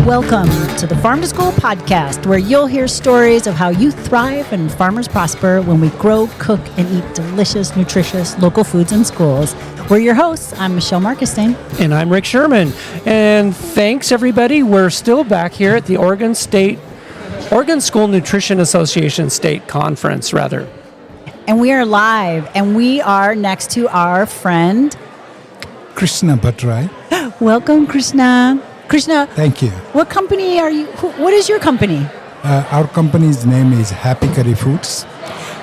Welcome to the Farm to School podcast, where you'll hear stories of how you thrive and farmers prosper when we grow, cook, and eat delicious, nutritious local foods in schools. We're your hosts. I'm Michelle Markestein. And I'm Rick Sherman. And thanks, everybody. We're still back here at the Oregon School Nutrition Association State Conference, rather. And we are live, and we are next to our friend Krishna Bhattarai. Welcome, Krishna. Krishna, thank you. What company are you? What is your company? Our company's name is Happy Curry Foods.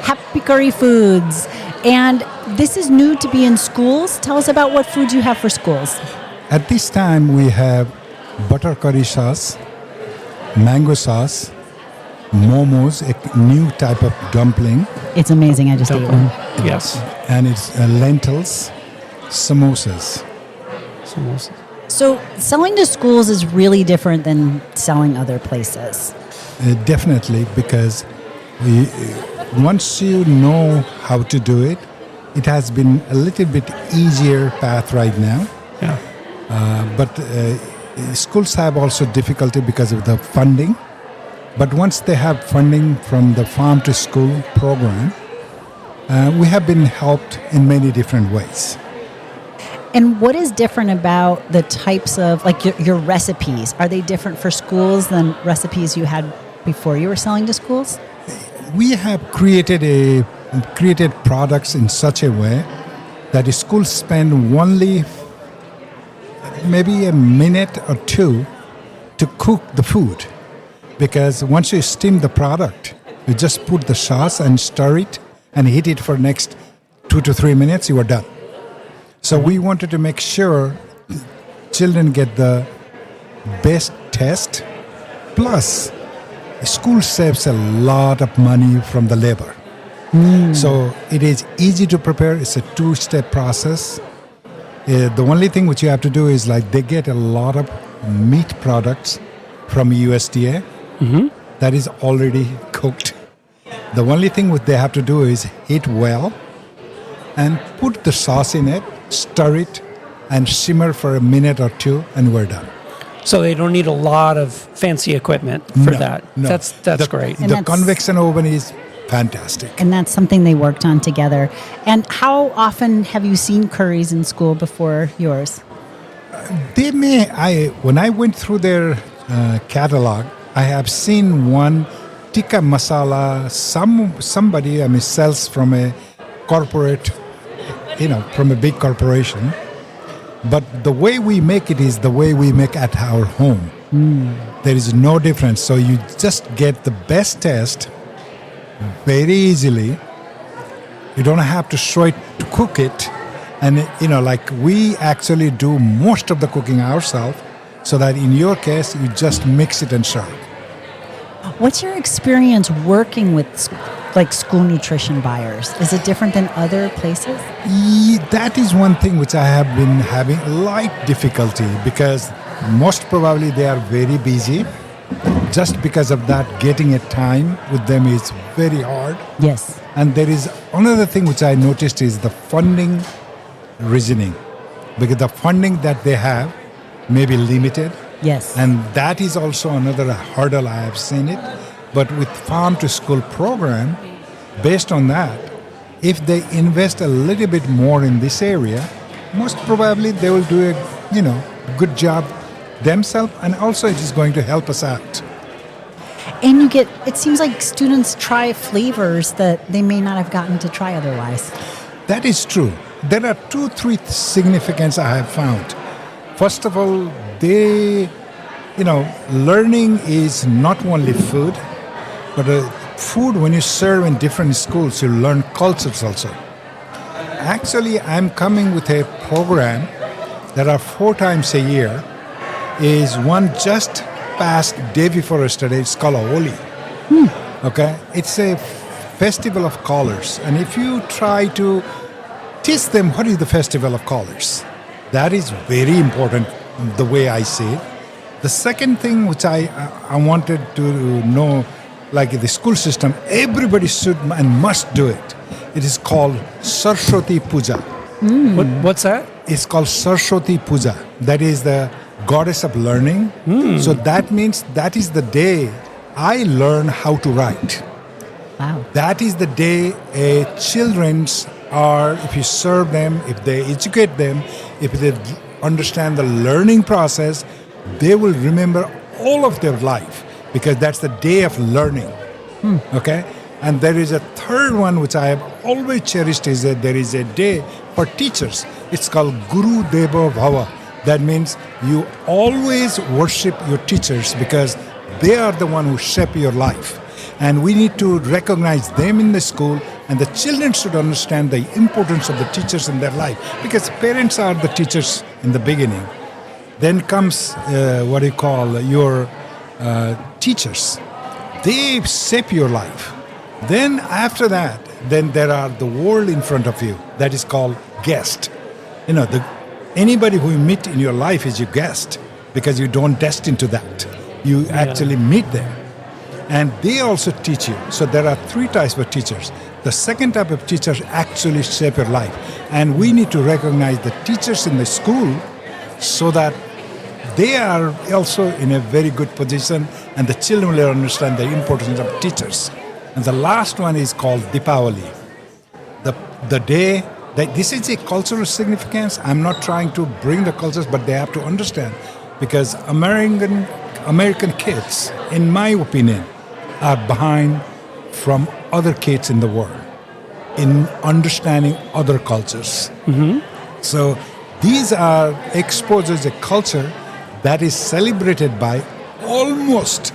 Happy Curry Foods. And this is new to be in schools. Tell us about what foods you have for schools. At this time, we have butter curry sauce, mango sauce, momos, a new type of dumpling. It's amazing. I just ate one. Yes. And it's lentils, samosas. So selling to schools is really different than selling other places. Definitely, because once you know how to do it, it has been a little bit easier path right now. Yeah. But schools have also difficulty because of the funding. But once they have funding from the Farm to School program, we have been helped in many different ways. And what is different about the types of, like your recipes? Are they different for schools than recipes you had before you were selling to schools? We have created products in such a way that the schools spend only maybe a minute or two to cook the food. Because once you steam the product, you just put the sauce and stir it and heat it for next 2 to 3 minutes, you are done. So we wanted to make sure children get the best taste. Plus, school saves a lot of money from the labor. So it is easy to prepare. It's a 2-step process. The only thing which you have to do is they get a lot of meat products from USDA that is already cooked. The only thing what they have to do is heat well and put the sauce in it, stir it, and simmer for a minute or two, and we're done. So they don't need a lot of fancy equipment for that. No. That's great. The convection oven is fantastic. And that's something they worked on together. And how often have you seen Curries in school before yours? When I went through their catalog, I have seen one tikka masala. Somebody sells from a corporate, from a big corporation. But the way we make it is the way we make at our home. There is no difference. So you just get the best taste very easily. You don't have to show it to cook it. And, we actually do most of the cooking ourselves, so that in your case, you just mix it and serve. What's your experience working with school nutrition buyers? Is it different than other places? That is one thing which I have been having light difficulty, because most probably they are very busy. Just because of that, getting a time with them is very hard. Yes. And there is another thing which I noticed is the funding reasoning, because the funding that they have may be limited. Yes. And that is also another hurdle I have seen it. But with Farm to School program, based on that, if they invest a little bit more in this area, most probably they will do a good job themselves, and also it is going to help us out. And it seems like students try flavors that they may not have gotten to try otherwise. That is true. There are 2-3 significance I have found. First of all, learning is not only food, but food, when you serve in different schools, you learn cultures also. Actually, I'm coming with a program that are 4 times a year. Is one just past day before yesterday. It's called Holi. Okay? It's a festival of colors. And if you try to teach them what is the festival of colors, that is very important, the way I see it. The second thing which I wanted to know, the school system, everybody should and must do it. It is called Saraswati Puja. What's that? It's called Saraswati Puja. That is the goddess of learning. So that means that is the day I learn how to write. Wow. That is the day children's are, if you serve them, if they educate them, if they understand the learning process, they will remember all of their life because that's the day of learning. Okay? And there is a third one which I have always cherished is that there is a day for teachers. It's called Guru Deva Bhava. That means you always worship your teachers because they are the one who shape your life. And we need to recognize them in the school, and the children should understand the importance of the teachers in their life because parents are the teachers in the beginning. Then comes your teachers. They shape your life. Then after that, then there are the world in front of you. That is called guest. Anybody who you meet in your life is your guest because you don't destine to that. You actually meet them. And they also teach you. So there are 3 types of teachers. The second type of teachers actually shape your life. And we need to recognize the teachers in the school so that they are also in a very good position and the children will understand the importance of teachers. And the last one is called Deepavali. The day that this is a cultural significance. I'm not trying to bring the cultures, but they have to understand because American kids, in my opinion, are behind from other kids in the world in understanding other cultures. So these are exposes a culture that is celebrated by almost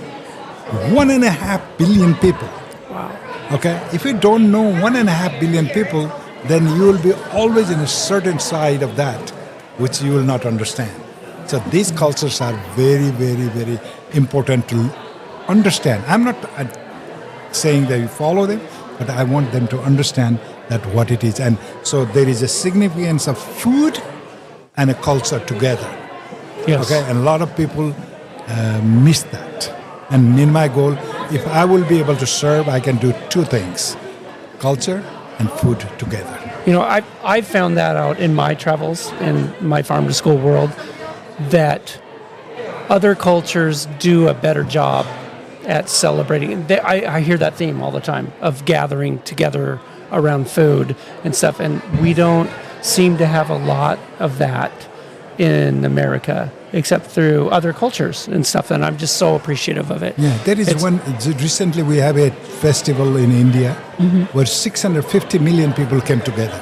1.5 billion people. Wow. Okay? If you don't know 1.5 billion people, then you will be always in a certain side of that, which you will not understand. So these cultures are very, very, very important to understand. I'm not saying that you follow them, but I want them to understand that what it is. And so there is a significance of food and a culture together. Yes. Okay, and a lot of people miss that. And in my goal, if I will be able to serve, I can do 2 things: culture and food together. I've found that out in my travels in my farm to school world that other cultures do a better job at celebrating. I hear that theme all the time of gathering together around food and stuff, and we don't seem to have a lot of that in America, except through other cultures and stuff, and I'm just so appreciative of it. Yeah, there is one. Recently, we have a festival in India where 650 million people came together.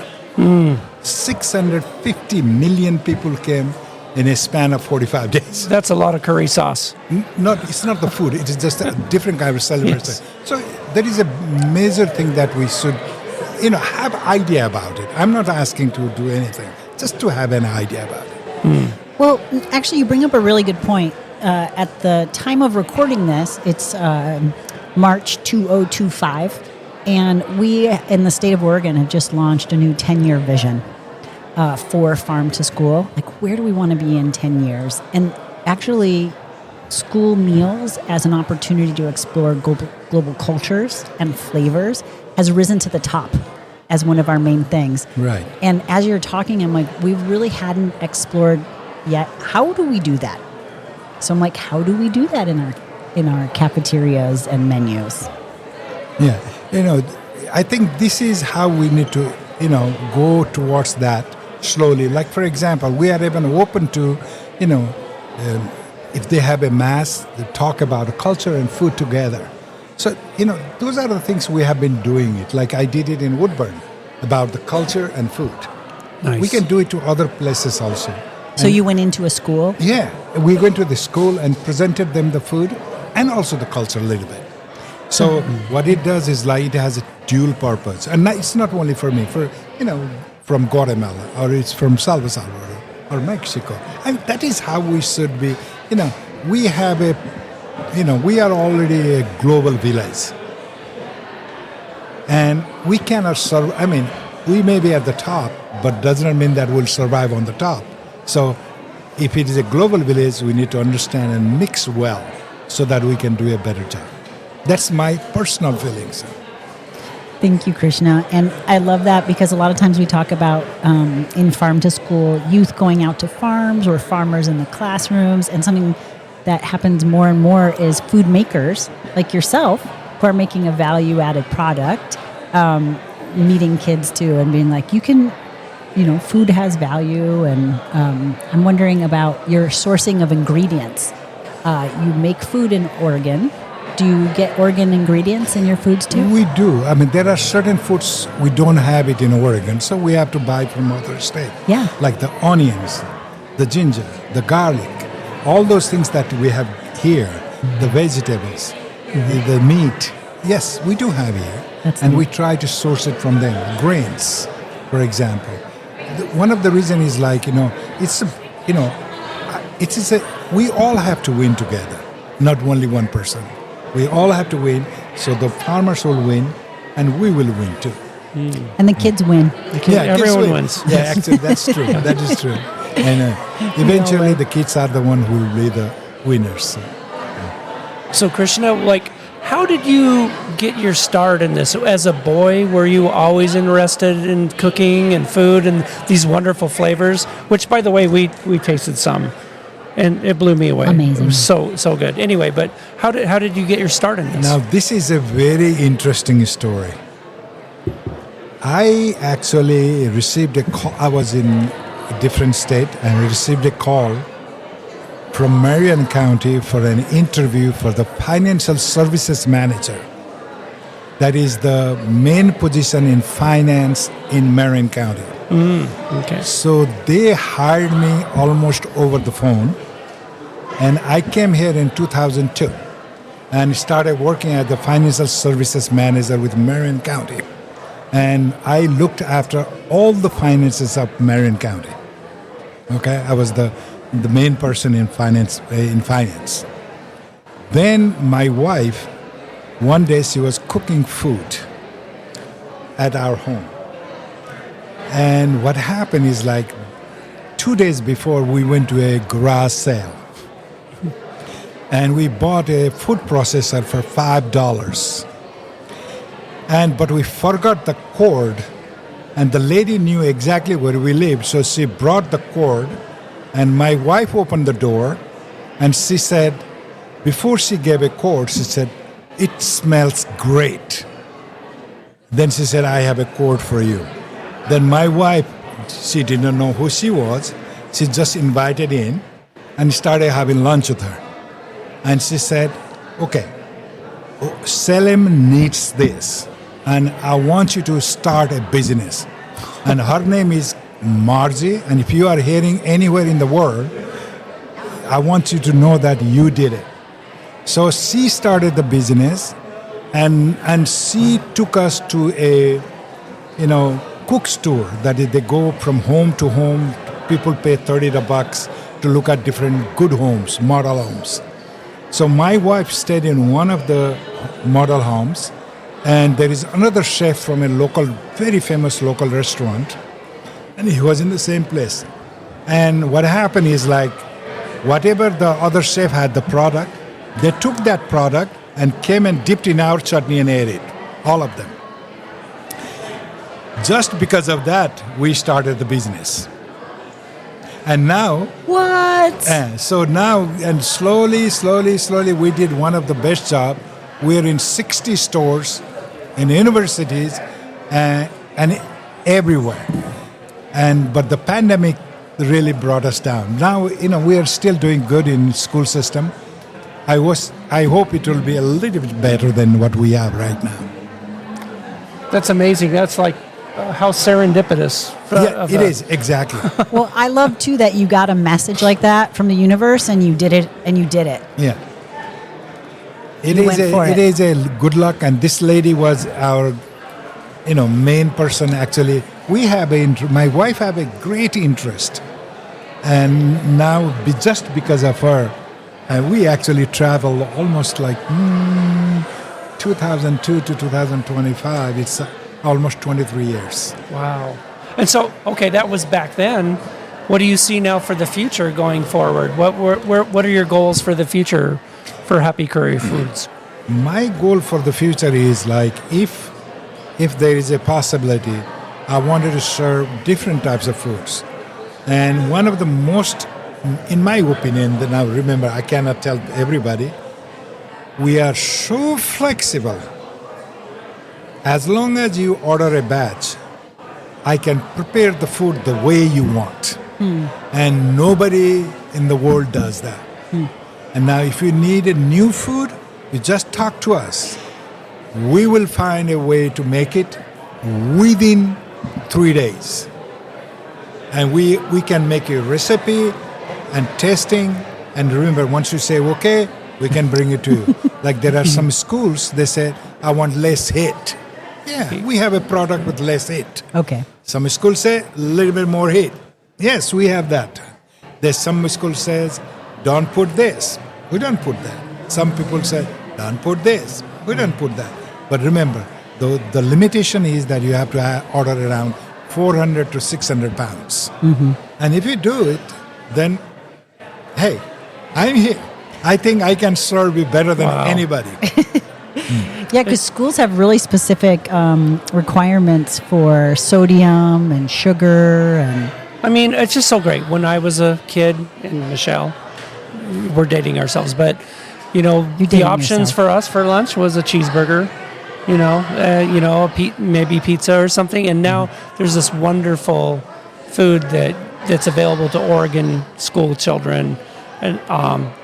650 million people came in a span of 45 days. That's a lot of curry sauce. It's not the food. It is just a different kind of celebration. Yes. So there is a major thing that we should, have idea about it. I'm not asking to do anything, just to have an idea about it. Well, actually, you bring up a really good point. At the time of recording this, it's March 2025, and we in the state of Oregon have just launched a new 10-year vision for farm to school. Like, where do we want to be in 10 years? And actually, school meals as an opportunity to explore global cultures and flavors has risen to the top as one of our main things. Right. And as you're talking, I'm like, we really hadn't explored yet. How do we do that? So I'm like, how do we do that in our cafeterias and menus? Yeah. I think this is how we need to, go towards that slowly. Like, for example, we are even open to, if they have a mass, they talk about culture and food together. So, those are the things we have been doing it. Like I did it in Woodburn about the culture and food. Nice. We can do it to other places also. So you went into a school? Yeah. We went to the school and presented them the food and also the culture a little bit. So what it does is like it has a dual purpose. And it's not only for me, from Guatemala or it's from Salvador or Mexico. And that is how we should be. We have we are already a global village. And we cannot survive. We may be at the top, but does not mean that we'll survive on the top. So if it is a global village, we need to understand and mix well so that we can do a better job. That's my personal feelings. Thank you, Krishna. And I love that because a lot of times we talk about in farm to school youth going out to farms or farmers in the classrooms, and something that happens more and more is food makers like yourself who are making a value added product, meeting kids too and being like, you can, food has value. And I'm wondering about your sourcing of ingredients. You make food in Oregon. Do you get Oregon ingredients in your foods too? We do. I mean, there are certain foods we don't have it in Oregon, so we have to buy from other states. Yeah. Like the onions, the ginger, the garlic, all those things that we have here, the vegetables, the meat. Yes, we do have here. And we try to source it from them. Grains, for example. One of the reasons is like, we all have to win together, not only one person. We all have to win, so the farmers will win, and we will win too. And the kids win. Everyone wins. Yeah, actually, that's true. That is true. And eventually, the kids are the one who will be the winners. So, Krishna, how did you get your start in this? As a boy, were you always interested in cooking and food and these wonderful flavors? Which, by the way, we tasted some. And it blew me away. Amazing. It was so good. Anyway, but how did you get your start in this? Now, this is a very interesting story. I actually received a call. I was in a different state and received a call from Marion County for an interview for the financial services manager. That is the main position in finance in Marion County. Okay. So they hired me almost over the phone. And I came here in 2002 and started working as the financial services manager with Marion County. And I looked after all the finances of Marion County. Okay, I was the main person in finance. Then my wife, one day she was cooking food at our home. And what happened is 2 days before we went to a garage sale. And we bought a food processor for $5. But we forgot the cord, and the lady knew exactly where we lived, so she brought the cord, and my wife opened the door, and she said, before she gave a cord, she said, "It smells great." Then she said, "I have a cord for you." Then my wife, she didn't know who she was. She just invited in and started having lunch with her. And she said, "Okay, Salem needs this, and I want you to start a business." And her name is Margie, and if you are hearing anywhere in the world, I want you to know that you did it. So she started the business, and she took us to a, cook's tour. That is, they go from home to home. People pay $30 to look at different good homes, model homes. So my wife stayed in one of the model homes, and there is another chef from a very famous local restaurant, and he was in the same place. And what happened is whatever the other chef had the product, they took that product and came and dipped in our chutney and ate it, all of them. Just because of that, we started the business. And now... What? So now, and slowly, we did one of the best jobs. We're in 60 stores, in universities, and everywhere. But the pandemic really brought us down. Now, we are still doing good in school system. I hope it will be a little bit better than what we have right now. That's amazing. That's how serendipitous. It is, exactly. Well, I love, too, that you got a message like that from the universe, and you did it. Yeah. It is a good luck, and this lady was our, main person, actually. My wife have a great interest, and now, just because of her, we actually travel almost 2002 to 2025. It's almost 23 years. Wow. And so, okay, that was back then. What do you see now for the future going forward? What are your goals for the future for Happy Curry Foods? My goal for the future is if if there is a possibility, I wanted to serve different types of foods. And one of the most, in my opinion, that now remember, I cannot tell everybody, we are so flexible. As long as you order a batch, I can prepare the food the way you want. And nobody in the world does that. And now if you need a new food, you just talk to us. We will find a way to make it within 3 days. And we can make a recipe and testing. And remember, once you say, okay, we can bring it to you. Like there are some schools, they say, I want less heat. Yeah, we have a product with less heat. Okay. Some schools say a little bit more heat. Yes, we have that. There's some school says, don't put this. We don't put that. Some people say, don't put this. We don't put that. But remember, the limitation is that you have to order around 400 to 600 pounds. And if you do it, then, hey, I'm here. I think I can serve you better than anybody. Yeah, because schools have really specific requirements for sodium and sugar and... I mean, it's just so great. When I was a kid, and Michelle, we're dating ourselves, but, the options for us for lunch was a cheeseburger, maybe pizza or something. And now there's this wonderful food that's available to Oregon school children, and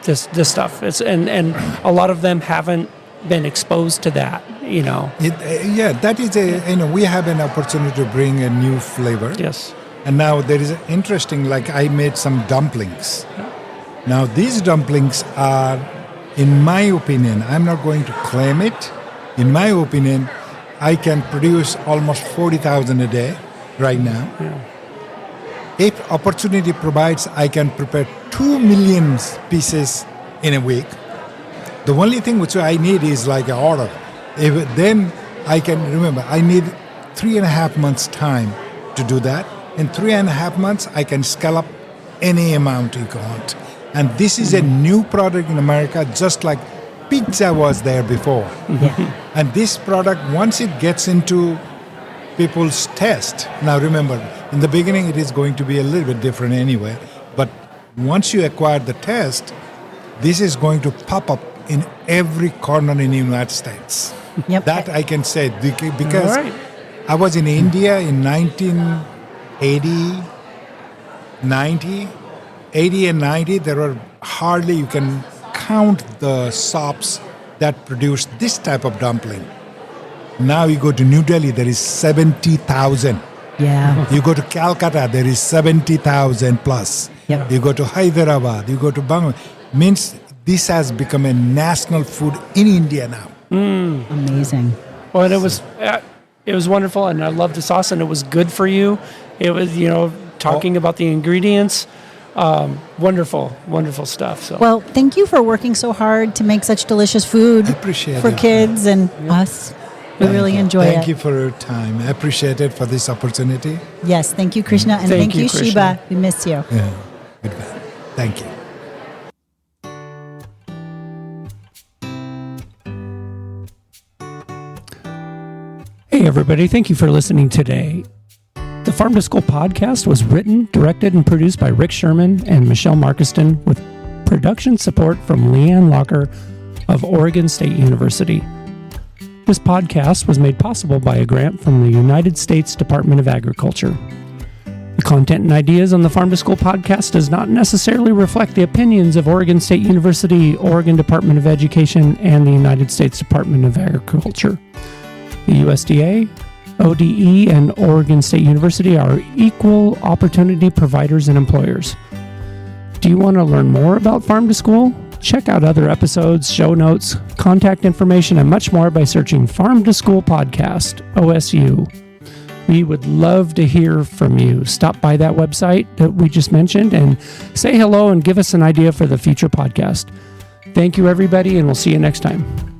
this stuff. And a lot of them haven't been exposed to that, That is we have an opportunity to bring a new flavor. Yes. And now there is interesting, like I made some dumplings. Now these dumplings are, in my opinion, I'm not going to claim it. In my opinion, I can produce almost 40,000 a day right now. Yeah. If opportunity provides, I can prepare 2 million pieces in a week. The only thing which I need is like an order. Then I can, remember, I need 3.5 months time to do that. In 3.5 months, I can scale up any amount you want. And this is a new product in America, just like pizza was there before. Yeah. And this product, once it gets into people's taste, now remember, in the beginning it is going to be a little bit different anyway, but once you acquire the taste, this is going to pop up in every corner in the United States. Yep. That I can say, because I was in India in 1980, 90, 80 and 90, there were hardly, you can count the shops that produce this type of dumpling. Now you go to New Delhi, there is 70,000. Yeah. You go to Calcutta, there is 70,000 plus. Yep. You go to Hyderabad, you go to Bangalore. Means this has become a national food in India now. Amazing. Well, and it was wonderful, and I love the sauce, and it was good for you. It was, talking about the ingredients, wonderful stuff. So. Well, thank you for working so hard to make such delicious food for kids and us. We really enjoy it. Thank you for your time. I appreciate it for this opportunity. Yes, thank you, Krishna, and thank you, Krishna. Shiba. We miss you. Yeah, goodbye. Thank you. Hey, everybody. Thank you for listening today. The Farm to School podcast was written, directed, and produced by Rick Sherman and Michelle Markiston with production support from Leanne Locker of Oregon State University. This podcast was made possible by a grant from the United States Department of Agriculture. The content and ideas on the Farm to School podcast does not necessarily reflect the opinions of Oregon State University, Oregon Department of Education, and the United States Department of Agriculture. The USDA, ODE, and Oregon State University are equal opportunity providers and employers. Do you want to learn more about Farm to School? Check out other episodes, show notes, contact information, and much more by searching Farm to School Podcast, OSU. We would love to hear from you. Stop by that website that we just mentioned and say hello and give us an idea for the future podcast. Thank you, everybody, and we'll see you next time.